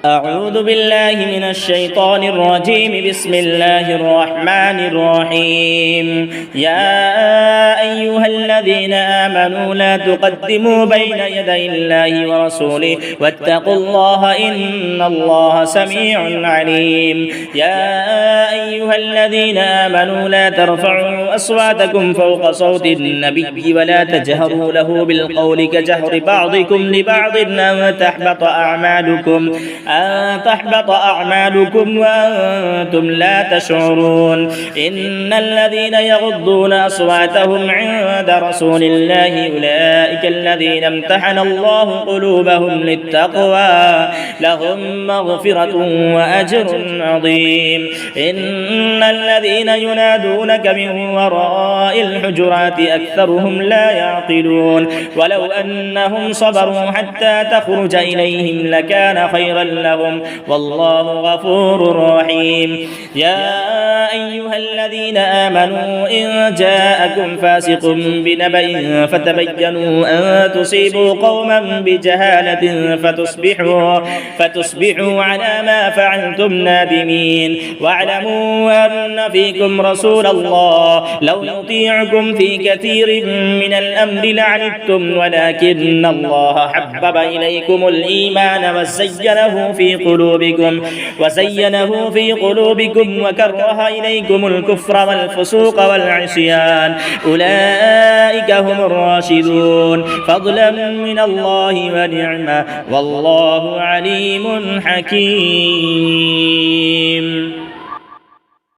أعوذ بالله من الشيطان الرجيم. بسم الله الرحمن الرحيم. يا أيها الذين آمنوا لا تقدموا بين يدي الله ورسوله واتقوا الله إن الله سميع عليم. يا أيها الذين آمنوا لا ترفعوا أصواتكم فوق صوت النبي ولا تجهروا له بالقول كجهر بعضكم لبعض أن تحبط أعمالكم وأنتم لا تشعرون. إن الذين يغضون أصواتهم عند رسول الله أولئك الذين امتحن الله قلوبهم للتقوى لهم مغفرة وأجر عظيم. إن الذين ينادونك من وراء الحجرات أكثرهم لا يعقلون. ولو أنهم صبروا حتى تخرج إليهم لكان خيرا لهم والله غفور رحيم. يا أيها الذين آمنوا إن جاءكم فاسق بنبأ فتبينوا أن تصيبوا قوما بجهالة فتصبحوا على ما فعلتم نادمين. واعلموا أن فيكم رسول الله لو يطيعكم في كثير من الأمر لعنتم ولكن الله حبب إليكم الإيمان وزينه في قلوبكم وكره إليكم الكفر والفسوق والعصيان أولئك هم الراشدون فضلا من الله ونعمة والله عليم حكيم.